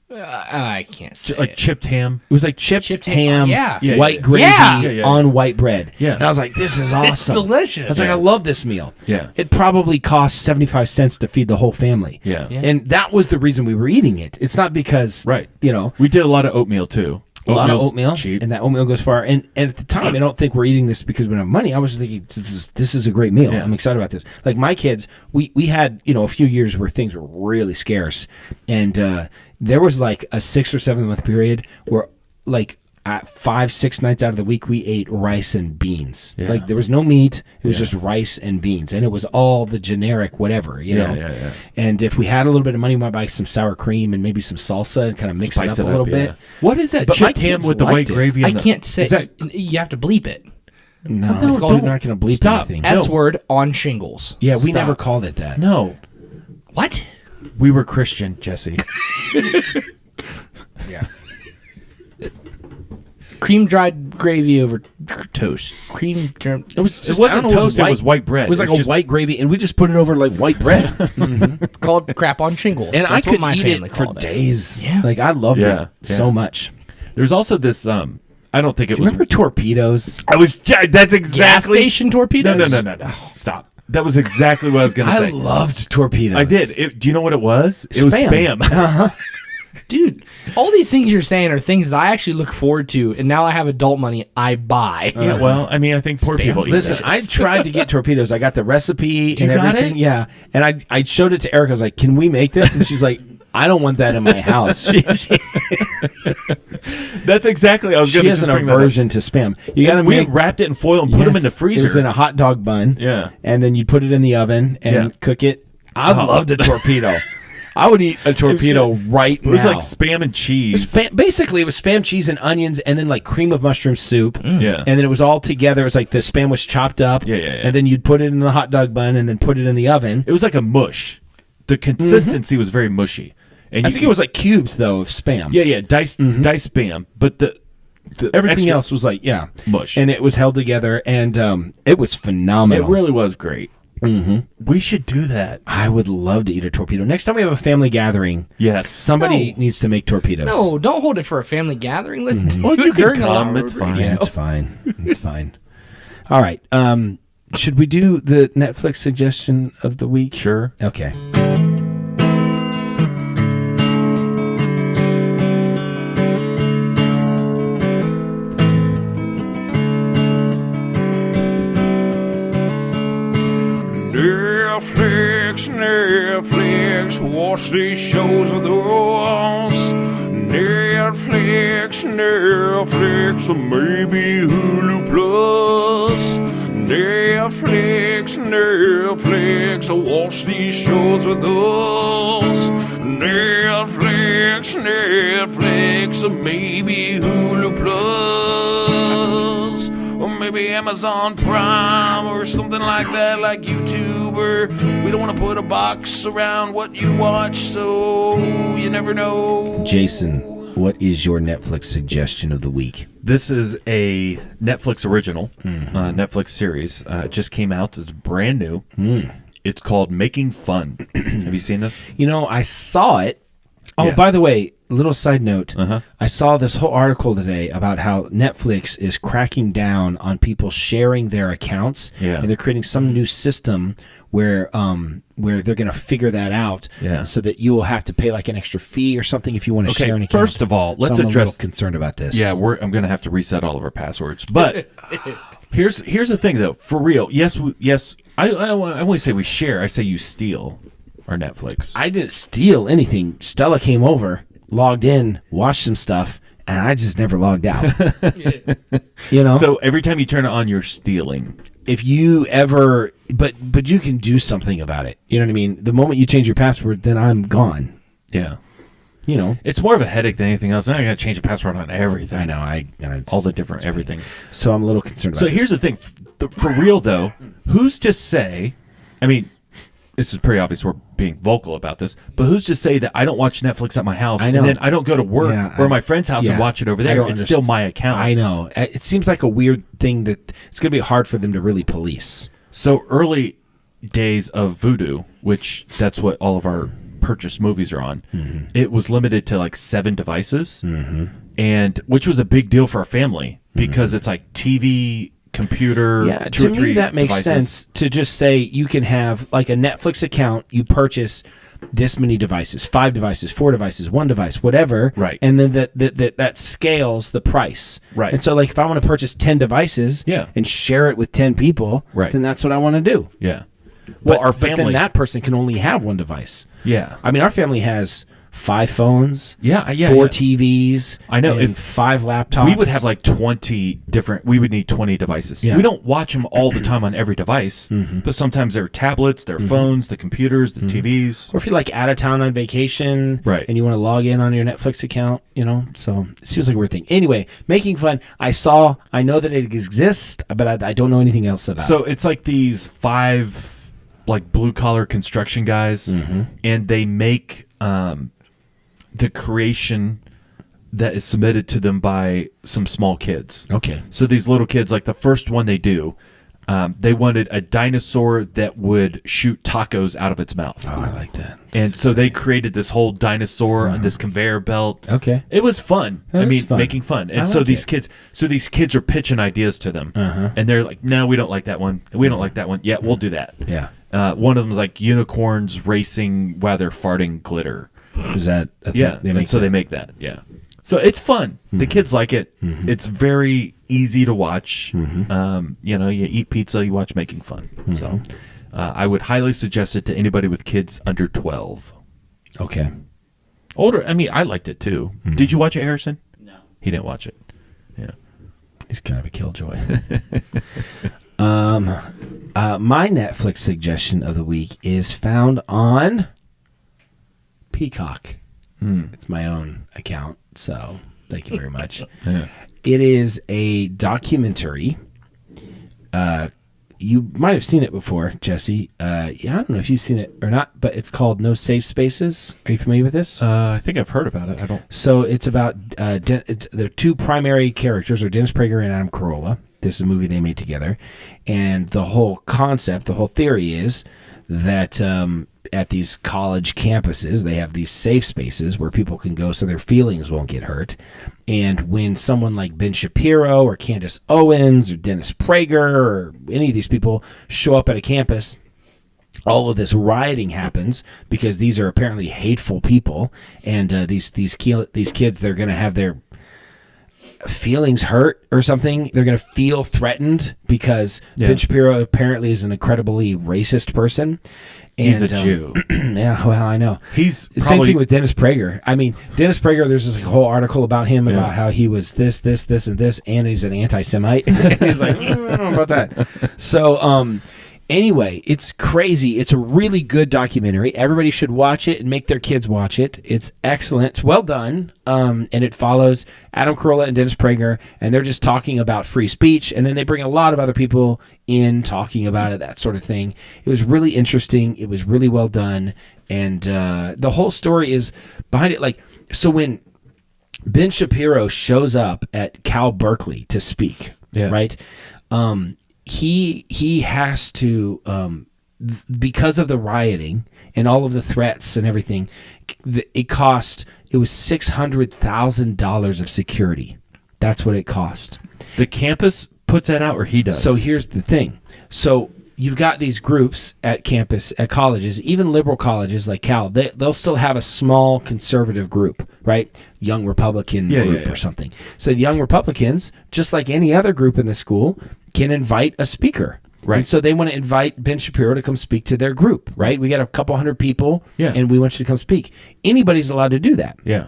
I can't say like it. chipped ham. It was like chipped ham, yeah. Yeah, white yeah. gravy Yeah. on white bread. Yeah. And I was like, this is awesome. delicious. I was like, I love this meal. Yeah. It probably cost 75 cents to feed the whole family. Yeah. Yeah. And that was the reason we were eating it. It's not because, Right. we did a lot of oatmeal too. a lot of Oatmeal's oatmeal, cheap. and that oatmeal goes far. And at the time, I don't think we're eating this because we don't have money. I was thinking, this is a great meal. Yeah. I'm excited about this. Like my kids, we had a few years where things were really scarce, and there was like a 6 or 7 month period where like 5-6 nights out of the week, we ate rice and beans. Yeah. Like there was no meat; it was just rice and beans, and it was all the generic whatever, you know. Yeah. And if we had a little bit of money, we might buy some sour cream and maybe some salsa and kind of mix Spice it up a little bit. What is that But my chipped ham kids with the white liked it. gravy? I And can't say. Is that- You have to bleep it. No, No, it's called, don't. we're not going to bleep Stop. anything. S word on shingles. Yeah, we Stop. never called it that. No, What? we were Christian, Jesse. Yeah. Cream dried gravy over toast. Cream. It was just, It wasn't I don't know, toast, it was white bread. It was like It was a just- white gravy, and we just put it over like white bread. called crap on shingles. And That's I what could my eat family it for called days. Yeah. Like I loved Yeah, it so much. There's also this. I don't think it was. Remember Torpedos? I was. That's Gas exactly. station torpedoes. No. Stop. That was exactly what I was going to I say. loved Torpedoes. I did. Do you know what it was? It was spam. Dude, all these things you're saying are things that I actually look forward to, and now I have adult money, I buy. Yeah, well, I mean, I think poor people eat Listen, that. I tried to get Torpedoes. I got the recipe and You got everything. it? Yeah. And I showed it to Erica. I was like, can we make this? And she's like, I don't want that in my house. She That's exactly. I was going to has just an bring that up. aversion to spam. You got to We make wrapped it in foil and put them in the Yes, freezer. It was in a hot dog bun. Yeah. And then you put it in the oven and Yeah. cook it. I loved a torpedo. I would eat a torpedo right now. It was like spam and cheese. Basically, it was spam, cheese, and onions, and then like cream of mushroom soup. Yeah. And then it was all together. It was like the spam was chopped up. Yeah. And then you'd put it in the hot dog bun and then put it in the oven. It was like a mush. The consistency was very mushy. And I think it was like cubes, though, of spam. Yeah, diced spam. But the Everything extra else was like, mush. And it was held together, and it was phenomenal. It really was great. Mm-hmm. We should do that. I would love to eat a torpedo. Next time we have a family gathering, Yes. somebody needs to make torpedoes. No, don't hold it for a family gathering. Let's do Well, it you can during a come. Lauer It's Road fine. Radio. Yeah, it's fine. It's fine. All right. Should we do the Netflix suggestion of the week? Sure. Okay. Netflix, watch these shows with us. Netflix, or maybe Hulu Plus. Netflix, watch these shows with us. Netflix, or maybe Hulu Plus. Or maybe Amazon Prime or something like that, like YouTube. Or we don't want to put a box around what you watch, so you never know. Jason, what is your Netflix suggestion of the week? This is a Netflix original, Netflix series. It just came out. It's brand new. It's called Making Fun. Have you seen this? You know, I saw it. Oh, Yeah. by the way, little side note. Uh-huh. I saw this whole article today about how Netflix is cracking down on people sharing their accounts. Yeah. And they're creating some new system where they're going to figure that out. Yeah. So that you will have to pay like an extra fee or something if you want to share an account. First of all, let's so I'm address. a little concerned about this. Yeah, I'm going to have to reset all of our passwords. But here's the thing, though. For real, yes. I only say we share. I say you steal our Netflix. I didn't steal anything. Stella came over, logged in, watched some stuff, and I just never logged out. You know? So every time you turn it on, you're stealing. If you ever but you can do something about it. You know what I mean? The moment you change your password, then I'm gone. Yeah. You know. It's more of a headache than anything else. Now I got to change the password on everything. I know. I All the different everythings. So I'm a little concerned about So this. here's the thing. For real, though, who's to say, I mean, this is pretty obvious we're being vocal about this, but who's to say that I don't watch Netflix at my house I know. and then I don't go to work or my friend's house and yeah, watch it over I there? don't It's still my account. I know. It seems like a weird thing that it's going to be hard for them to really police. So early days of Vudu, which that's what all of our purchased movies are on, it was limited to like 7 devices, and which was a big deal for our family because it's like TV, computer, Yeah, 2 or to 3 me that makes devices. sense to just say you can have like a Netflix account, you purchase this many devices, 5 devices, 4 devices, 1 device, whatever. Right. And then that scales the price. Right. And so like if I want to purchase 10 devices and share it with 10 people, Right. then that's what I want to do. Yeah. Well, our But then family. that person can only have 1 device. Yeah. I mean, our family has 5 phones, 4 TVs. I know, and if 5 laptops. We would have like 20 different. We would need 20 devices. Yeah. We don't watch them all the time on every device, but sometimes they're tablets, their phones, the computers, the TVs. Or if you're like out of town on vacation, Right. and you want to log in on your Netflix account, so it seems like a weird thing. Anyway, making fun. I know that it exists, but I don't know anything else about it. So it's like these 5 like blue collar construction guys, and they make the creation that is submitted to them by some small kids. Okay. So these little kids, like the first one they do, they wanted a dinosaur that would shoot tacos out of its mouth. Oh, I like that. And so they created this whole dinosaur on this conveyor belt. Okay. It was fun. That was fun. Making fun. And I so like these it. kids are pitching ideas to them. And they're like, no, we don't like that one. We don't like that one. Yeah, we'll do that. Yeah. One of them is like unicorns racing while they're farting glitter. Is that a thing? Yeah. They make that. Yeah. So it's fun. The kids like it. It's very easy to watch. You eat pizza, you watch Making Fun. So I would highly suggest it to anybody with kids under 12. Okay. Older, I liked it too. Did you watch it, Harrison? No. He didn't watch it. Yeah. He's kind of a killjoy. My Netflix suggestion of the week is found on Peacock. It's my own account, so thank you very much. Yeah. It is a documentary. You might have seen it before, Jesse. I don't know if you've seen it or not, but it's called No Safe Spaces. Are you familiar with this? I think I've heard about it. I don't. So it's about the 2 primary characters are Dennis Prager and Adam Carolla. This is a movie they made together, and the whole concept, the whole theory is that at these college campuses they have these safe spaces where people can go so their feelings won't get hurt. And when someone like Ben Shapiro or Candace Owens or Dennis Prager or any of these people show up at a campus, all of this rioting happens because these are apparently hateful people, and these kids, they're going to have their feelings hurt or something. They're going to feel threatened because Ben Shapiro apparently is an incredibly racist person. And, He's a Jew. Yeah, well, I know. He's Same probably thing with Dennis Prager. Dennis Prager, there's this whole article about him about how he was this, and this, and he's an anti-Semite. He's like, I don't know about that. So, anyway, it's crazy. It's a really good documentary. Everybody should watch it and make their kids watch it. It's excellent. It's well done. And it follows Adam Carolla and Dennis Prager, and they're just talking about free speech. And then they bring a lot of other people in talking about it, that sort of thing. It was really interesting. It was really well done. And the whole story is behind it. Like, so when Ben Shapiro shows up at Cal Berkeley to speak, right? He has to, because of the rioting and all of the threats and everything, it was $600,000 of security. That's what it cost. the campus puts that out, or he does. So here's the thing. So you've got these groups at campus, at colleges, even liberal colleges like Cal, they'll still have a small conservative group, right? Young Republican group or something. So the Young Republicans, just like any other group in the school, can invite a speaker. Right. And so they want to invite Ben Shapiro to come speak to their group, right? We got a couple hundred people, and we want you to come speak. Anybody's allowed to do that. Yeah.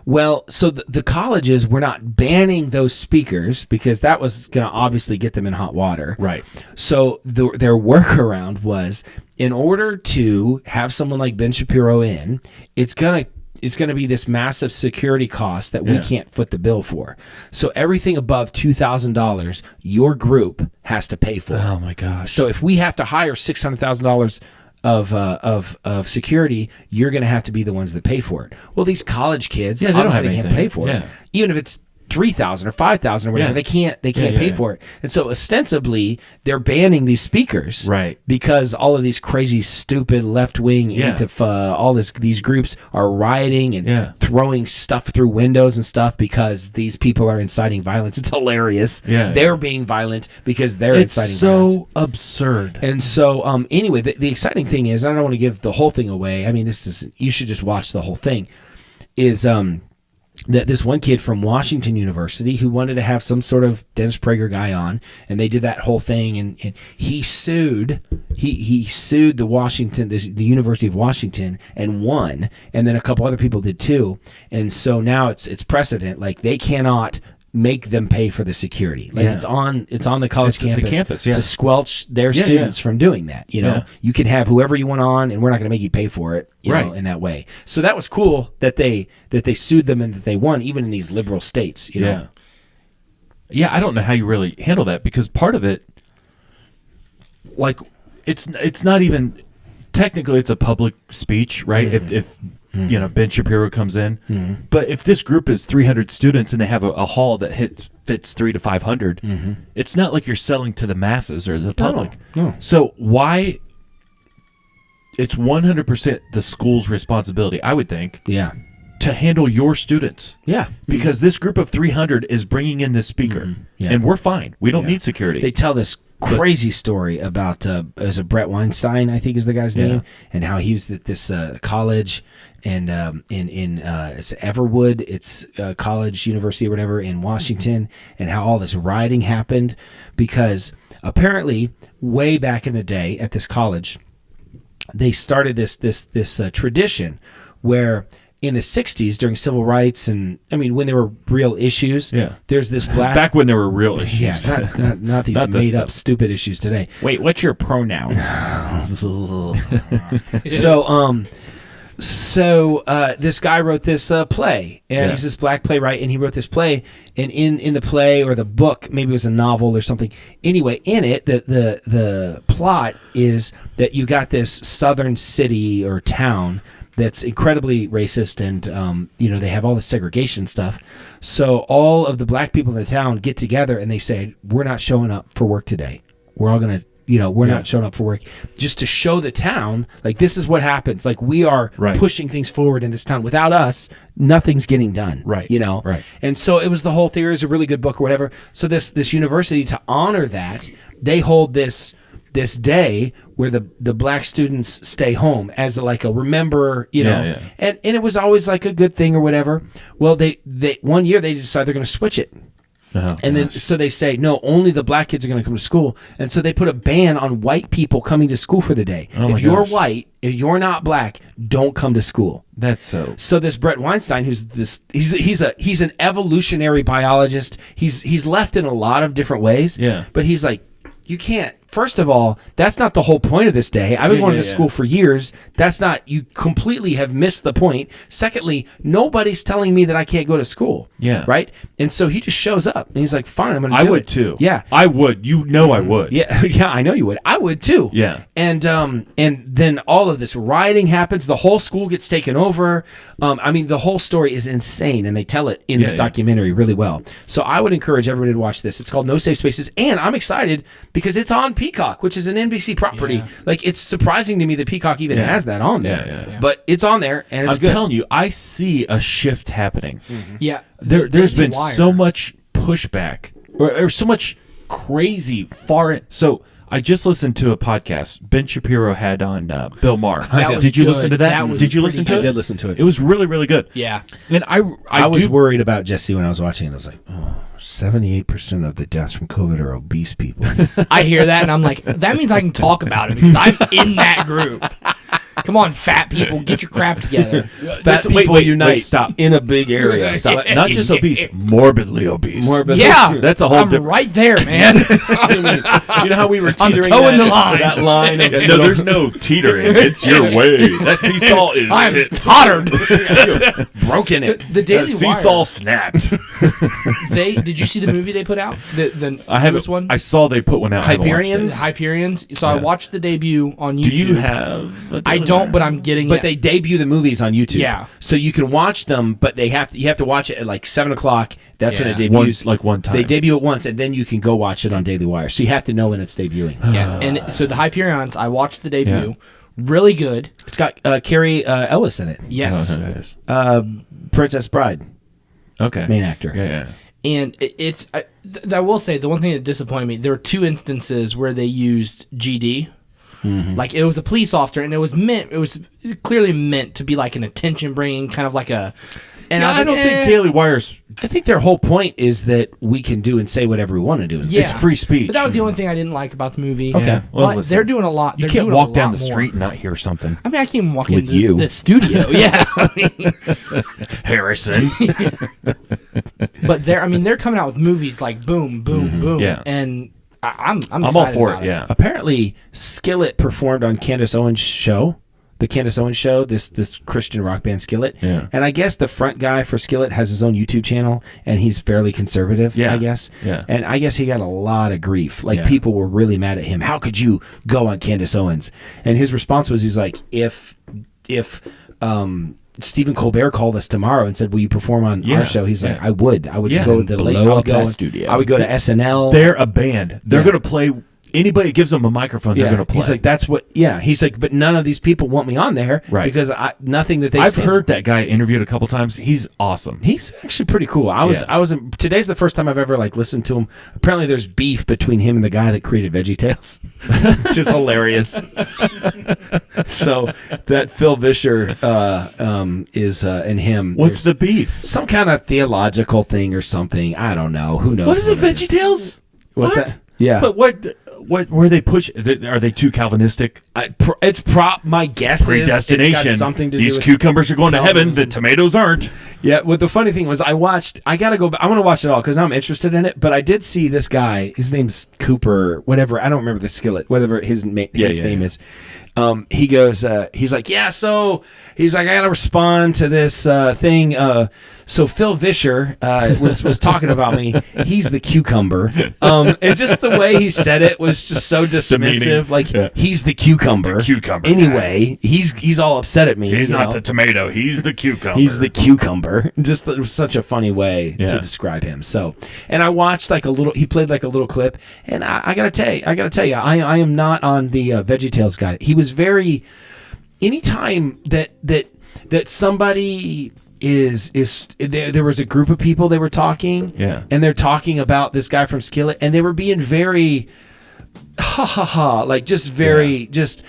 Well, so the colleges were not banning those speakers because that was going to obviously get them in hot water. Right. So their workaround was, in order to have someone like Ben Shapiro in, it's going to be this massive security cost that we can't foot the bill for. So everything above $2,000, your group has to pay for. Oh my gosh. So if we have to hire $600,000 of security, you're going to have to be the ones that pay for it. Well, these college kids, they don't have obviously they can't pay for it. Even if it's $3,000 or $5,000 or whatever, they can't pay for it. And so ostensibly they're banning these speakers, right? Because all of these crazy, stupid left-wing Antifa, all these groups are rioting and throwing stuff through windows and stuff because these people are inciting violence. It's hilarious. They're being violent because they're inciting violence. It's so absurd. And so anyway, the exciting thing is, I don't want to give the whole thing away. I mean, you should just watch the whole thing. Is this one kid from Washington University who wanted to have some sort of Dennis Prager guy on, and they did that whole thing, and he sued. He sued the University of Washington and won, and then a couple other people did too. And so now it's precedent. Like, they cannot make them pay for the security. Like, it's on the college campus, to squelch their students from doing that. You know, you can have whoever you want on, and we're not going to make you pay for it. You know, in that way. So that was cool that they sued them and that they won, even in these liberal states. You know? Yeah, I don't know how you really handle that, because part of it, like, it's not even technically, it's a public speech, right? If you know, Ben Shapiro comes in, but if this group is 300 students and they have a hall that fits 300 to 500, it's not like you're selling to the masses or the public. No. So why? It's 100% the school's responsibility, I would think. Yeah. To handle your students. Yeah. Because this group of 300 is bringing in this speaker. Yeah. And we're fine. We don't need security. They tell this crazy story about is it Brett Weinstein, I think is the guy's name, and how he was at this college and in it's Everwood, it's college university or whatever in Washington, and how all this rioting happened because apparently way back in the day at this college they started this tradition where in the 60s during civil rights and I mean when there were real issues, there's this black back when there were real issues. Not these made up stupid issues today. Wait, what's your pronouns? So this guy wrote this play, and he's this black playwright, and he wrote this play, and in the play or the book, maybe it was a novel or something. Anyway, in it, the plot is that you got this southern city or town that's incredibly racist, and you know, they have all the segregation stuff. So all of the black people in the town get together and they say, we're not showing up for work today. We're all gonna, you know, we're not showing up for work, just to show the town, like, this is what happens. Like, we are pushing things forward in this town. Without us, nothing's getting done. Right. You know? Right. And so it was the whole theory. It was a really good book or whatever. So this university, to honor that, they hold this day where the black students stay home as like a remember, you know, and it was always like a good thing or whatever. Well, they 1 year they decide they're going to switch it. Then so they say, no, only the black kids are going to come to school. And so they put a ban on white people coming to school for the day. If you're white, if you're not black, don't come to school. That's so this Brett Weinstein, who's he's an evolutionary biologist. He's left in a lot of different ways. Yeah. But he's like, you can't. First of all, that's not the whole point of this day. I've been going to school for years. That's not, you completely have missed the point. Secondly, nobody's telling me that I can't go to school. Yeah. Right? And so he just shows up and he's like, fine, I'm going to do it. I would too. Yeah. I would. You know I would. Yeah. Yeah, I know you would. I would too. Yeah. And then all of this rioting happens. The whole school gets taken over. I mean, the whole story is insane, and they tell it in this documentary really well. So I would encourage everybody to watch this. It's called No Safe Spaces, and I'm excited because it's on Peacock, which is an NBC property. Yeah. Like, it's surprising to me that Peacock even has that on there. But it's on there, and it's good. I'm telling you, I see a shift happening. Mm-hmm. Yeah. There's been so much pushback or so much crazy far. So I just listened to a podcast Ben Shapiro had on Bill Maher. Did you listen to that? Did you listen to it? I did listen to it. It was really, really good. Yeah. And I was worried about Jesse when I was watching it. I was like, 78% of the deaths from COVID are obese people. I hear that and I'm like, that means I can talk about it because I'm in that group. Come on, fat people, get your crap together. Fat people unite. Stop. In a big area. Stop. Not just obese, morbidly obese. Yeah, that's a whole different. Right there, man. You know how we were teetering the line. That line. No, there's no teetering. It's your way. That seesaw is tottered. Broken it. The Daily Wire. Seesaw snapped. Did you see the movie they put out? I haven't. One. I saw they put one out. Hyperions. So I watched the debut on YouTube. Do you have? I don't, but I'm getting it. But they debut the movies on YouTube. Yeah. So you can watch them, but you have to watch it at like 7:00. That's when it debuts. One time. They debut it once, and then you can go watch it on Daily Wire. So you have to know when it's debuting. Yeah. And so the Hyperions, I watched the debut. Yeah. Really good. It's got Carrie Ellis in it. Yes. Princess Bride. Okay. Main actor. Yeah. And I will say, the one thing that disappointed me, there were two instances where they used GD. Mm-hmm. Like, it was a police officer, and it was clearly meant to be like an attention bringing, kind of like a And I don't think Daily Wire's. I think their whole point is that we can do and say whatever we want to do. Yeah. It's free speech. But that was the only thing I didn't like about the movie. Okay. Yeah. Well, But listen, they're doing a lot. you They're can't doing a walk down lot the more. street and not hear something. I mean, I can't even walk With into you. the studio. Yeah. I mean, Harrison. but they're coming out with movies like boom, boom, boom. Yeah. And I'm all excited for about it. Yeah. Apparently, Skillet performed on Candace Owens' show. The Candace Owens show, this Christian rock band Skillet. Yeah. And I guess the front guy for Skillet has his own YouTube channel, and he's fairly conservative, Yeah. I guess. Yeah. And I guess he got a lot of grief. Like, Yeah. people were really mad at him. How could you go on Candace Owens? And his response was, he's like, if Stephen Colbert called us tomorrow and said, will you perform on Yeah. our show? He's like, Yeah. I would Yeah. go to the Blow I would up go, that studio. I would go to SNL. They're a band. They're Yeah. going to play. Anybody gives them a microphone, they're going to play. He's like, that's what, he's like, but none of these people want me on there. Right. Because nothing that they I've stand heard that guy interviewed a couple times. He's awesome. He's actually pretty cool. Today's the first time I've ever listened to him. Apparently there's beef between him and the guy that created Veggie Tales. Which is hilarious. So that Phil Vischer is and him. What's the there's beef? some kind of theological thing or something. I don't know. Who knows? What is it, it is. VeggieTales? What's What? that? Yeah. But what were they push? Are they too Calvinistic? My guess is Predestination. it's got something to These do with cucumbers are going to heaven. The tomatoes aren't. Yeah, well, the funny thing was I want to watch it all because now I'm interested in it, but I did see this guy, his name's Cooper, whatever, I don't remember the Skillet, whatever his name is. He goes, he's like, I gotta respond to this thing. So Phil Vischer was talking about me. He's the cucumber. And just the way he said it was just so dismissive. Like, he's the cucumber. The cucumber. Anyway, he's all upset at me. He's you not know? the tomato. He's the cucumber. He's the cucumber. Just it was such a funny way to describe him. So, and I watched he played a little clip, and I gotta tell you, I am not on the VeggieTales guy. He was very, anytime that somebody is there was a group of people, they were talking, and they're talking about this guy from Skillet, and they were being very like just very just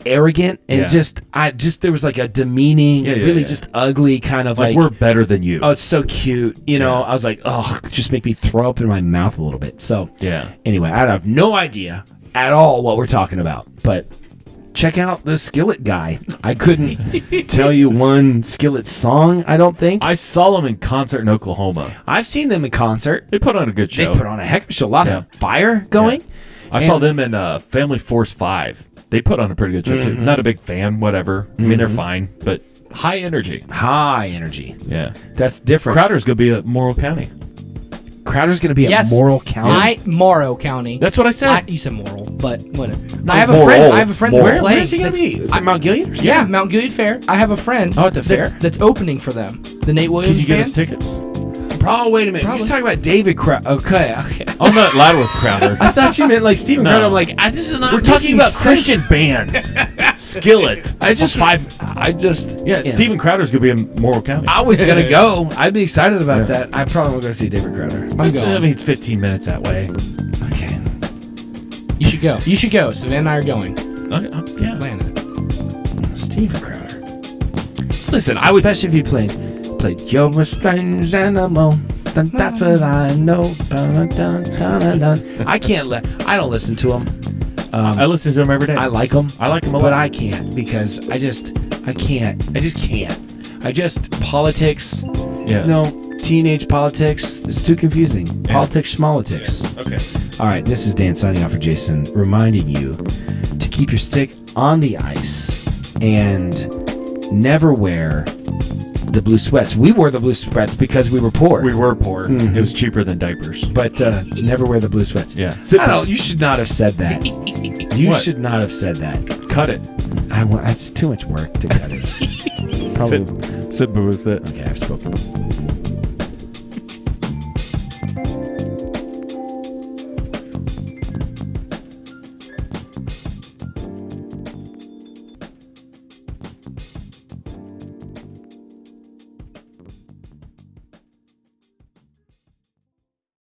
arrogant and there was like a demeaning, just ugly kind of like we're better than you. Oh, it's so cute. You know, I was like, oh, just make me throw up in my mouth a little bit. So anyway, I have no idea at all what we're talking about, but check out the Skillet guy. I couldn't tell you one Skillet song, I don't think. I saw them in concert in Oklahoma. I've seen them in concert. They put on a good show. They put on a heck of a show. A lot of fire going. I saw them in Family Force 5. They put on a pretty good show, too. Not a big fan, whatever. I mean, they're fine, but high energy. High energy. Yeah. That's different. Crowder's going to be at Morrow County. Crowder's going to be at Morrill County. Morrow County. That's what I said. You said Morrill, but whatever. I have a friend that plays. Where's he going to be? Mount Gilead? Or yeah, Mount Gilead Fair. I have a friend. Oh, at the fair? That's opening for them. The Nate Williams Can you get band. us tickets? Oh, wait a minute. You're talking about David Kraut. Okay. I'm not loud with Crowder. I thought you meant like Stephen Kraut. I'm like, this is not. We're talking about Christian sense. bands. Skillet. Stephen Crowder's going to be in Morrill County. I was going to go. I'd be excited about that. I probably won't go see David Crowder. It's 15 minutes that way. Okay. You should go. You should go. Savannah and I are going. Yeah. Plan Stephen Crowder. Listen, Especially if you played You're a Strange Animal. Dun, that's what I know. Dun, dun, dun, dun, dun. I don't listen to him. I listen to him every day. I like him. I like him a lot. But I can't because I just can't. Politics, teenage politics, it's too confusing. Yeah. Politics, schmolitics. Yeah. Okay. All right, this is Dan signing off for Jason, reminding you to keep your stick on the ice and never wear the blue sweats. We wore the blue sweats because we were poor. We were poor. Mhm. It was cheaper than diapers. But never wear the blue sweats. Yeah. You should not have said that. You What? should not have said that. Cut it. It's too much work to cut it. Probably. Sit, boo, sit. Okay, I've spoken.